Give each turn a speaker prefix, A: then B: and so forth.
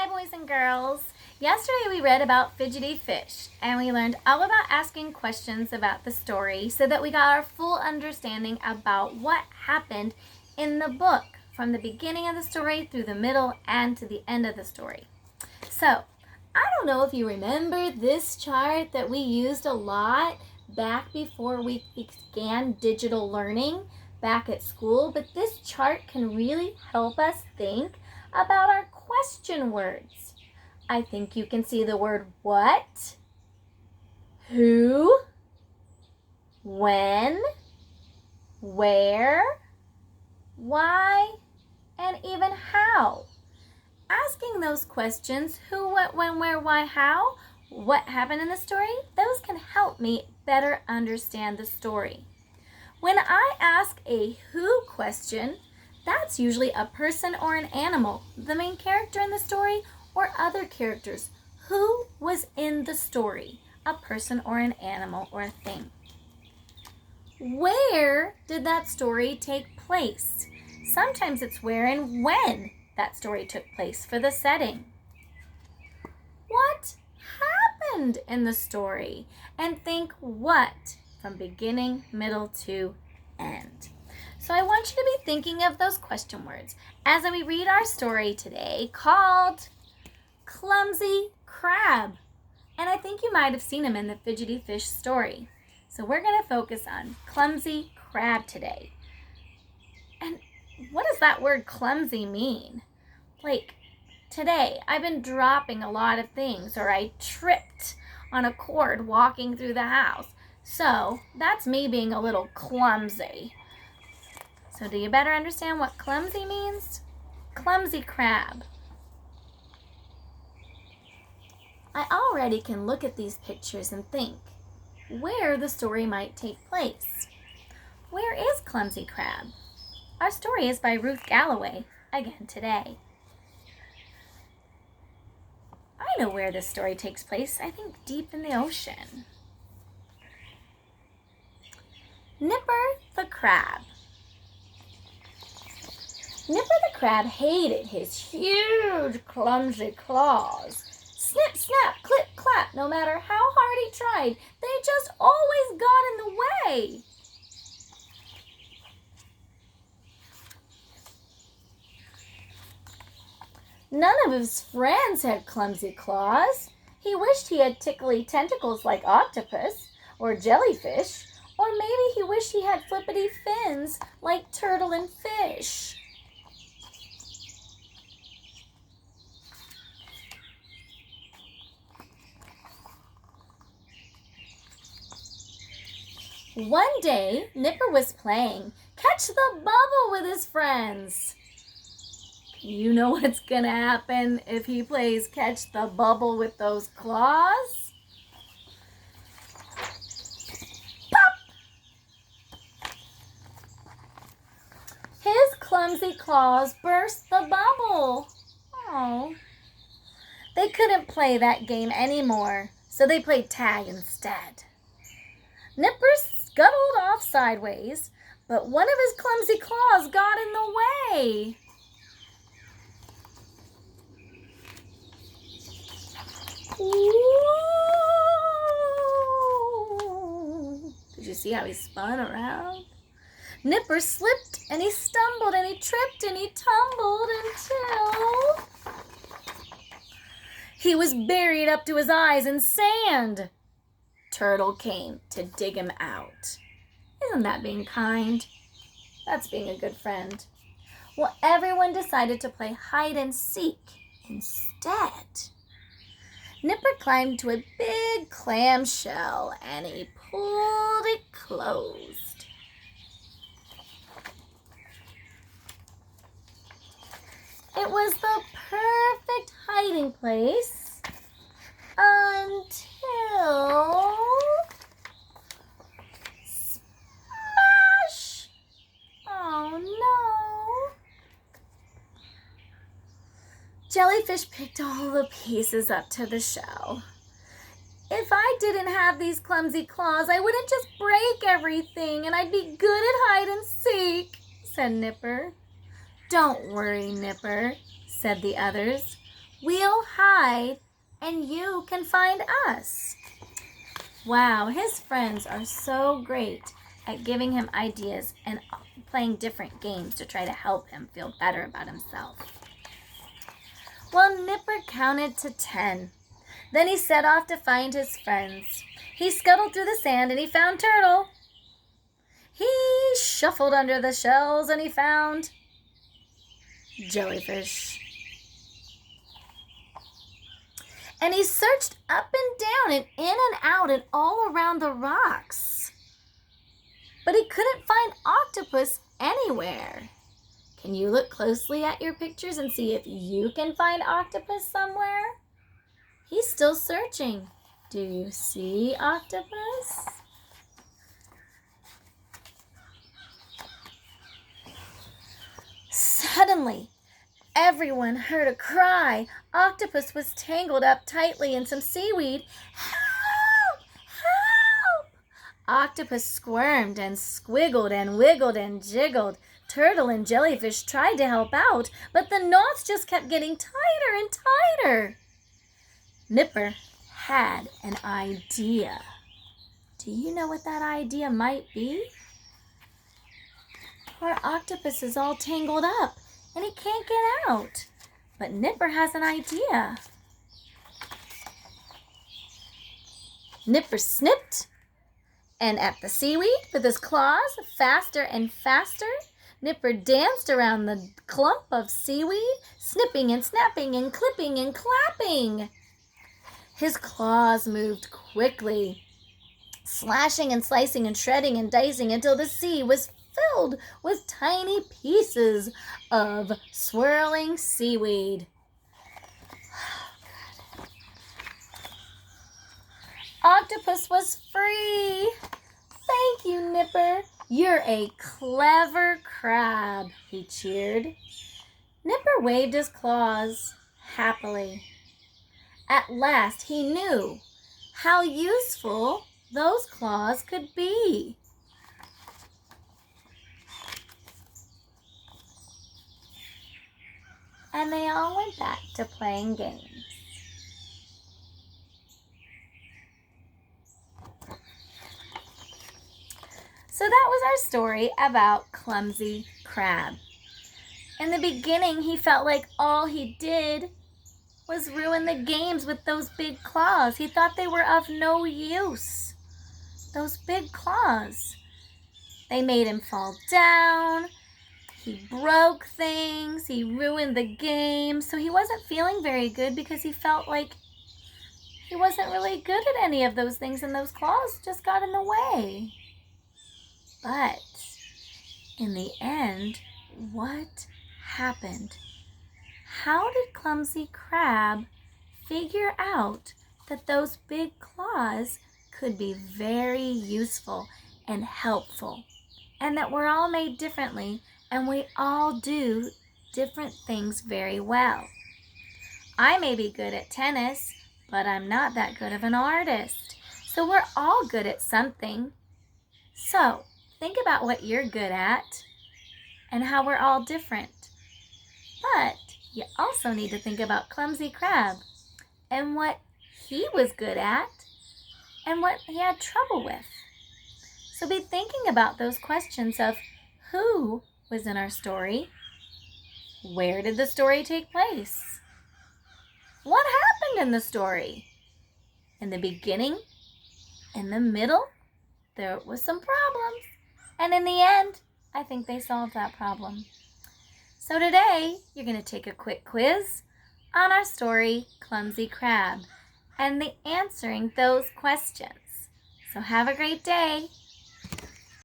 A: Hi, boys and girls. Yesterday we read about fidgety fish, and we learned all about asking questions about the story so that we got our full understanding about what happened in the book from the beginning of the story through the middle and to the end of the story. So, I don't know if you remember this chart that we used a lot back before we began digital learning back at school, but this chart can really help us think about our question words. I think you can see the word what, who, when, where, why, and even how. Asking those questions, who, what, when, where, why, how, what happened in the story, those can help me better understand the story. When I ask a who question, that's usually a person or an animal, the main character in the story, or other characters. Who was in the story? A person or an animal or a thing. Where did that story take place? Sometimes it's where and when that story took place for the setting. What happened in the story? And think what from beginning, middle to end. So I want you to be thinking of those question words as we read our story today called Clumsy Crab. And I think you might have seen him in the fidgety fish story. So we're going to focus on Clumsy Crab today. And what does that word clumsy mean? Like today, I've been dropping a lot of things, or I tripped on a cord walking through the house. So that's me being a little clumsy. So do you better understand what clumsy means? Clumsy crab. I already can look at these pictures and think where the story might take place. Where is Clumsy Crab? Our story is by Ruth Galloway, again today. I know where this story takes place, I think deep in the ocean. Nipper the Crab. Nipper the Crab hated his huge, clumsy claws. Snip, snap, clip, clap, no matter how hard he tried, they just always got in the way. None of his friends had clumsy claws. He wished he had tickly tentacles like octopus or jellyfish, or maybe he wished he had flippity fins like turtle and fish. One day, Nipper was playing catch the bubble with his friends. You know what's gonna happen if he plays catch the bubble with those claws? Pop! His clumsy claws burst the bubble. Oh. They couldn't play that game anymore, so they played tag instead. Nipper scuttled off sideways, but one of his clumsy claws got in the way. Whoa! Did you see how he spun around? Nipper slipped and he stumbled and he tripped and he tumbled until he was buried up to his eyes in sand. Turtle came to dig him out. Isn't that being kind? That's being a good friend. Well, everyone decided to play hide and seek instead. Nipper climbed to a big clam shell and he pulled it closed. It was the perfect hiding place until smash! Oh no! Jellyfish picked all the pieces up to the shell. If I didn't have these clumsy claws, I wouldn't just break everything and I'd be good at hide and seek, said Nipper. Don't worry, Nipper, said the others. We'll hide and you can find us. Wow, his friends are so great at giving him ideas and playing different games to try to help him feel better about himself. Well, Nipper counted to 10. Then he set off to find his friends. He scuttled through the sand and he found Turtle. He shuffled under the shells and he found Jellyfish. And he searched up and down and in and out and all around the rocks. But he couldn't find Octopus anywhere. Can you look closely at your pictures and see if you can find Octopus somewhere? He's still searching. Do you see Octopus? Suddenly, everyone heard a cry. Octopus was tangled up tightly in some seaweed. Help! Help! Octopus squirmed and squiggled and wiggled and jiggled. Turtle and Jellyfish tried to help out, but the knots just kept getting tighter and tighter. Nipper had an idea. Do you know what that idea might be? Poor Octopus is all tangled up and he can't get out. But Nipper has an idea. Nipper snipped and at the seaweed with his claws faster and faster. Nipper danced around the clump of seaweed, snipping and snapping and clipping and clapping. His claws moved quickly, slashing and slicing and shredding and dicing until the sea was filled with tiny pieces of swirling seaweed. Octopus was free. Thank you, Nipper. You're a clever crab, he cheered. Nipper waved his claws happily. At last he knew how useful those claws could be. And they all went back to playing games. So that was our story about Clumsy Crab. In the beginning, he felt like all he did was ruin the games with those big claws. He thought they were of no use. Those big claws. They made him fall down. He broke things. He ruined the game. So he wasn't feeling very good because he felt like he wasn't really good at any of those things and those claws just got in the way. But in the end, what happened? How did Clumsy Crab figure out that those big claws could be very useful and helpful, and that we're all made differently and we all do different things very well? I may be good at tennis, but I'm not that good of an artist. So we're all good at something. So think about what you're good at and how we're all different. But you also need to think about Clumsy Crab and what he was good at and what he had trouble with. So be thinking about those questions of who was in our story, where did the story take place, what happened in the story. In the beginning, in the middle, there was some problems, and in the end, I think they solved that problem. So today, you're going to take a quick quiz on our story, Clumsy Crab, and answering those questions. So have a great day.